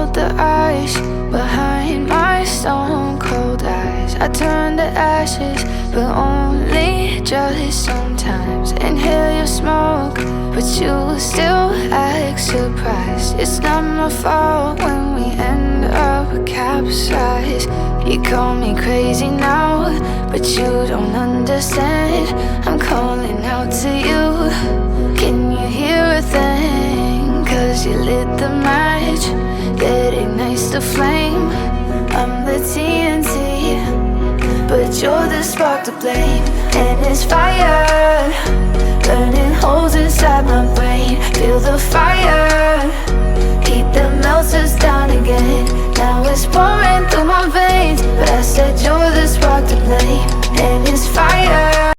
melt the ice behind my stone cold eyes. I turn to ashes, but only just sometimes. Inhale your smoke, but you still act surprised. It's not my fault when we end up capsized. You call me crazy now, but you don't understand. I'm calling out to you. Can you hear a thing? 'Cause you lit the match that ignites the flame. I'm the TNT, but you're the spark to blame. And it's fire, burning holes inside my brain. Feel the fire, heat that melts us down again. Now it's pouring through my veins, but I said you're the spark to blame. And it's fire,